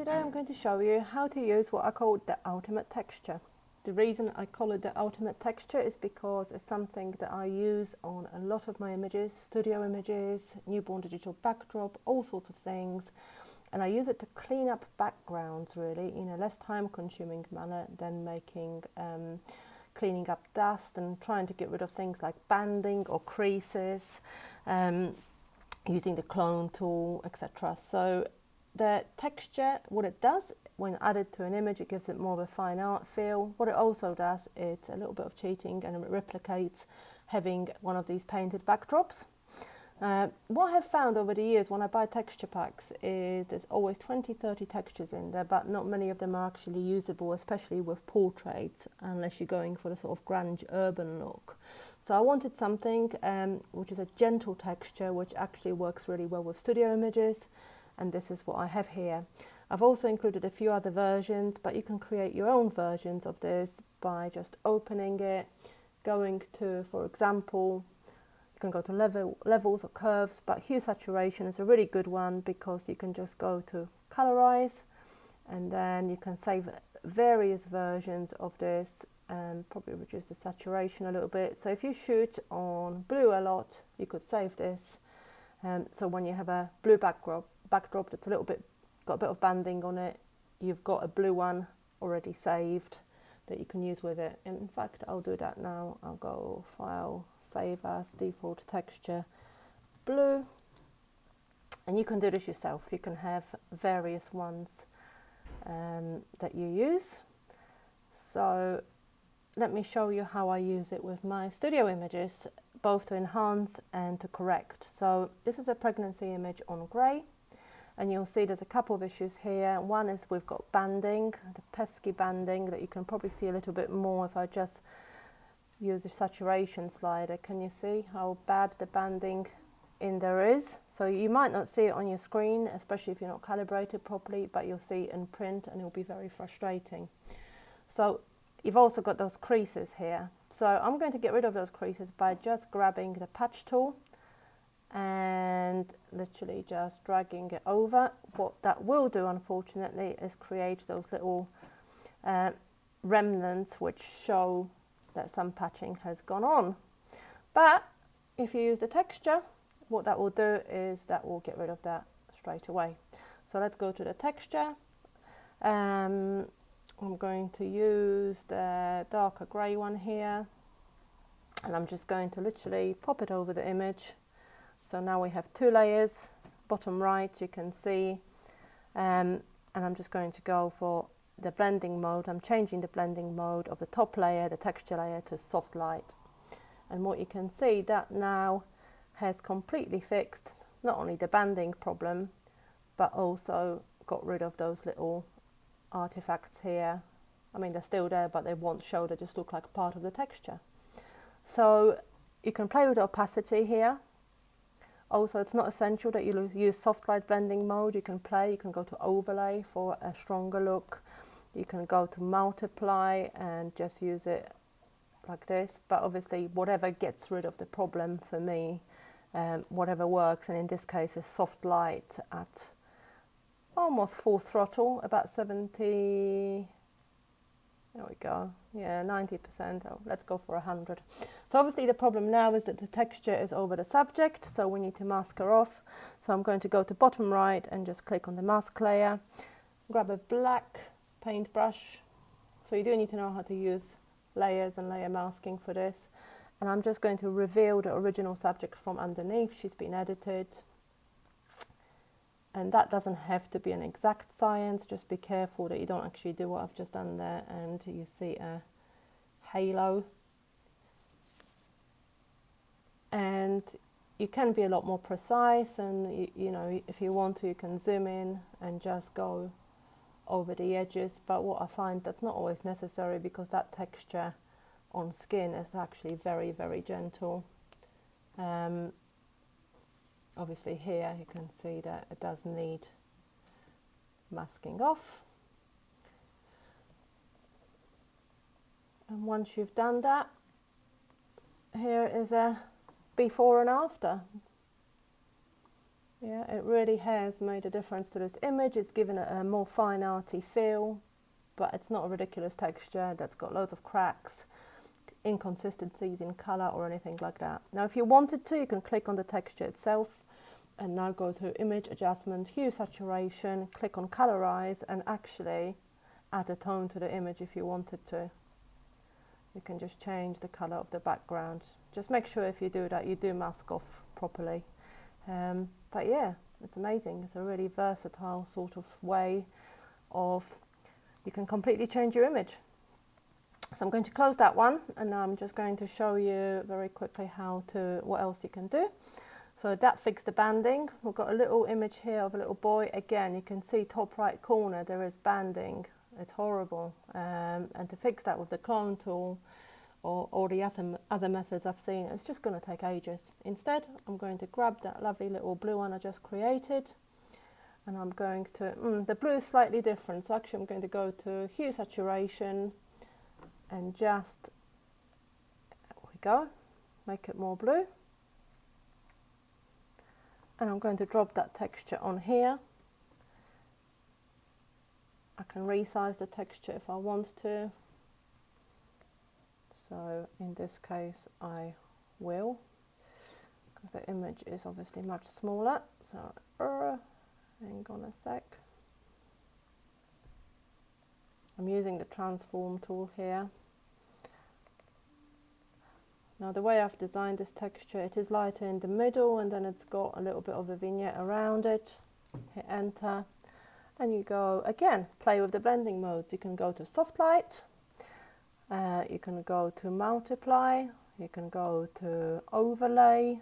today I'm going to show you how to use what I call the ultimate texture. The reason I call it the ultimate texture is because it's something that I use on a lot of my images, studio images, newborn digital backdrop, all sorts of things. And I use it to clean up backgrounds really in a less time consuming manner than cleaning up dust and trying to get rid of things like banding or creases, using the clone tool, etc. So the texture, what it does when added to an image, it gives it more of a fine art feel. What it also does, it's a little bit of cheating and it replicates having one of these painted backdrops. What I have found over the years when I buy texture packs is there's always 20-30 textures in there, but not many of them are actually usable, especially with portraits, unless you're going for the sort of grunge urban look. So I wanted something which is a gentle texture, which actually works really well with studio images, and this is what I have here. I've also included a few other versions, but you can create your own versions of this by just opening it, going to, for example, you can go to levels or curves, but hue saturation is a really good one because you can just go to colorize and then you can save various versions of this and probably reduce the saturation a little bit. So if you shoot on blue a lot, you could save this. So when you have a blue backdrop that's got a bit of banding on it, you've got a blue one already saved that you can use with it. In fact, I'll do that now. I'll go File, Save As, Default Texture, Blue. And you can do this yourself. You can have various ones that you use. So let me show you how I use it with my studio images, both to enhance and to correct. So this is a pregnancy image on grey. And you'll see there's a couple of issues here. One is we've got banding, the pesky banding that you can probably see a little bit more if I just use the saturation slider. Can you see how bad the banding in there is? So you might not see it on your screen, especially if you're not calibrated properly, but you'll see it in print and it'll be very frustrating. So you've also got those creases here. So I'm going to get rid of those creases by just grabbing the patch tool and literally just dragging it over. What that will do, unfortunately, is create those little remnants which show that some patching has gone on. But if you use the texture, what that will do is that will get rid of that straight away. So let's go to the texture. I'm going to use the darker grey one here, and I'm just going to literally pop it over the image. So now we have two layers, bottom right you can see, and I'm just going to go for the blending mode. I'm changing the blending mode of the top layer, the texture layer, to soft light. And what you can see, that now has completely fixed not only the banding problem, but also got rid of those little artifacts here. I mean, they're still there, but they won't show, they just look like part of the texture. So you can play with opacity here. Also, it's not essential that you use soft light blending mode. You can go to overlay for a stronger look. You can go to multiply and just use it like this. But obviously, whatever gets rid of the problem for me, whatever works. And in this case, is soft light at almost full throttle, about 70. There we go. Yeah, 90%. Oh, let's go for 100. So obviously the problem now is that the texture is over the subject, so we need to mask her off. So I'm going to go to bottom right and just click on the mask layer. Grab a black paintbrush. So you do need to know how to use layers and layer masking for this. And I'm just going to reveal the original subject from underneath. She's been edited. And that doesn't have to be an exact science, just be careful that you don't actually do what I've just done there and you see a halo. And you can be a lot more precise, and you know, if you want to, you can zoom in and just go over the edges, but what I find that's not always necessary because that texture on skin is actually very, very gentle. Obviously here you can see that it does need masking off. And once you've done that, here is a before and after. Yeah, it really has made a difference to this image. It's given it a more fine arty feel, but it's not a ridiculous texture that's got loads of cracks, inconsistencies in colour or anything like that. Now if you wanted to, you can click on the texture itself and now go to image adjustment, hue saturation, click on colorize and actually add a tone to the image if you wanted to. You can just change the colour of the background. Just make sure if you do that you do mask off properly. But yeah, it's amazing. It's a really versatile sort of way of, you can completely change your image. So I'm going to close that one and now I'm just going to show you very quickly what else you can do. So that fixed the banding. We've got a little image here of a little boy. Again, you can see top right corner there is banding. It's horrible. And to fix that with the clone tool or the other methods I've seen, it's just going to take ages. Instead, I'm going to grab that lovely little blue one I just created and I'm going to, the blue is slightly different, so actually I'm going to go to hue saturation and just, there we go, make it more blue. And I'm going to drop that texture on here. I can resize the texture if I want to. So in this case I will, because the image is obviously much smaller. So hang on a sec. I'm using the transform tool here. Now the way I've designed this texture, it is lighter in the middle and then it's got a little bit of a vignette around it. Hit enter and you go again, play with the blending modes. You can go to soft light, you can go to multiply, you can go to overlay.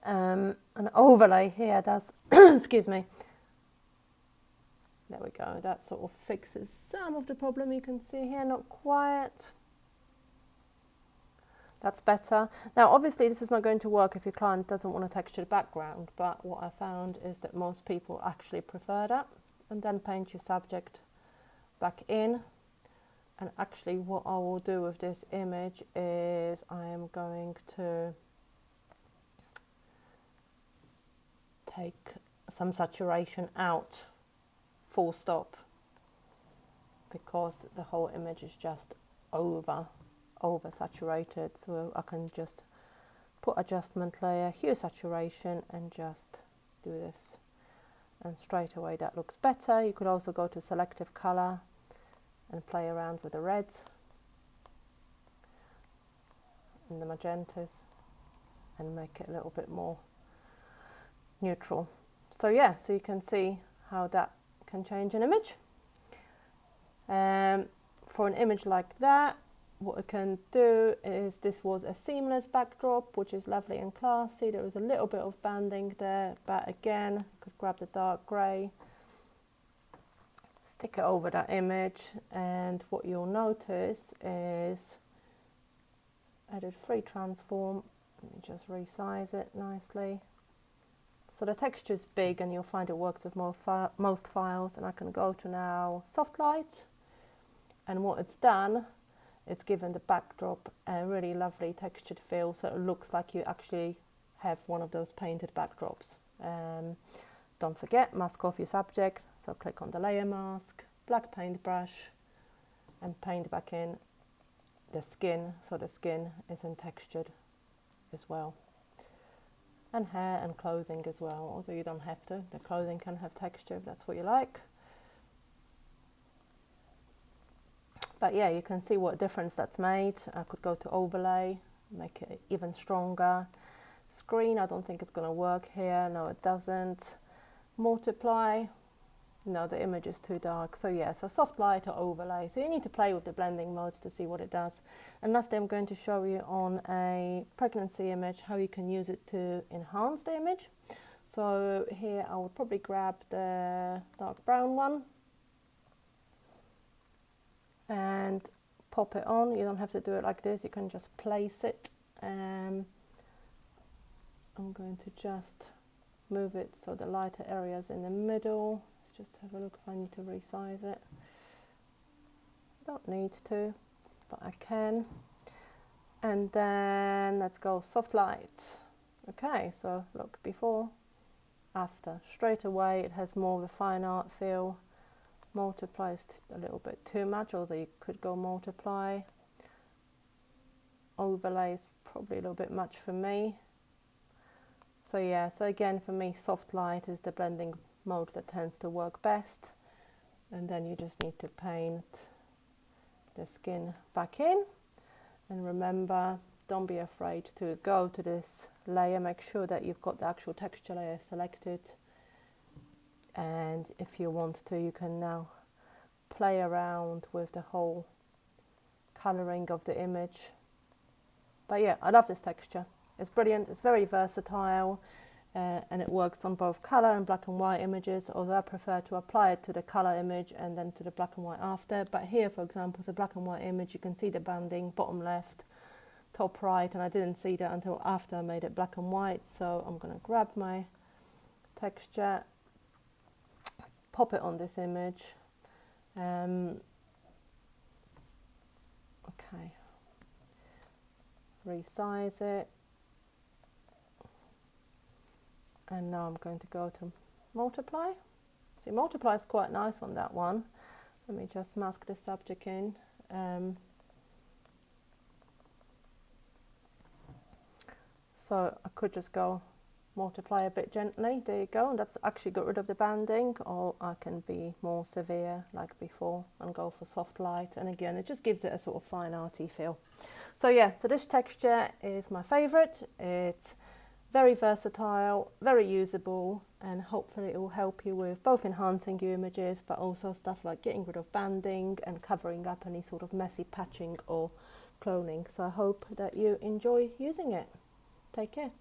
An overlay here does, excuse me, there we go, that sort of fixes some of the problem you can see here, not quite. That's better. Now obviously this is not going to work if your client doesn't want a textured background, but what I found is that most people actually prefer that. And then paint your subject back in. And actually what I will do with this image is I am going to take some saturation out, full stop, because the whole image is just over saturated. So I can just put adjustment layer, hue saturation and just do this and straight away that looks better. You could also go to selective color and play around with the reds and the magentas and make it a little bit more neutral. So yeah, so you can see how that can change an image. For an image like that, what I can do is, this was a seamless backdrop, which is lovely and classy. There was a little bit of banding there, but again, you could grab the dark grey, stick it over that image, and what you'll notice is edit free transform. Let me just resize it nicely. So the texture is big and you'll find it works with most files, and I can go to now soft light, and what it's done, it's given the backdrop a really lovely textured feel, so it looks like you actually have one of those painted backdrops. Don't forget, mask off your subject, so click on the layer mask, black paintbrush, and paint back in the skin, so the skin isn't textured as well. And hair and clothing as well, although you don't have to. The clothing can have texture if that's what you like. But yeah, you can see what difference that's made. I could go to overlay, make it even stronger. Screen, I don't think it's going to work here. No, it doesn't. Multiply, no, the image is too dark. So yeah, so soft light or overlay. So you need to play with the blending modes to see what it does. And lastly, I'm going to show you on a pregnancy image how you can use it to enhance the image. So here I will probably grab the dark brown one and pop it on. You don't have to do it like this, you can just place it. I'm going to just move it so the lighter areas in the middle. Let's just have a look if I need to resize it. Don't need to, but I can. And then let's go soft light. Okay, so look, before after. Straight away it has more of a fine art feel. Multiply is a little bit too much, although you could go multiply. Overlay is probably a little bit much for me. So yeah, so again for me soft light is the blending mode that tends to work best. And then you just need to paint the skin back in. And remember, don't be afraid to go to this layer, make sure that you've got the actual texture layer selected. And if you want to, you can now play around with the whole colouring of the image. But yeah, I love this texture. It's brilliant, it's very versatile, and it works on both colour and black and white images, although I prefer to apply it to the colour image and then to the black and white after. But here, for example, it's a black and white image. You can see the banding, bottom left, top right, and I didn't see that until after I made it black and white. So I'm going to grab my texture, pop it on this image. Okay, resize it. And now I'm going to go to multiply. See, multiply is quite nice on that one. Let me just mask the subject in. So I could just go multiply a bit gently. There you go. And that's actually got rid of the banding. Or I can be more severe like before and go for soft light. And again, it just gives it a sort of fine arty feel. So yeah, so this texture is my favourite. It's very versatile, very usable, and hopefully it will help you with both enhancing your images, but also stuff like getting rid of banding and covering up any sort of messy patching or cloning. So I hope that you enjoy using it. Take care.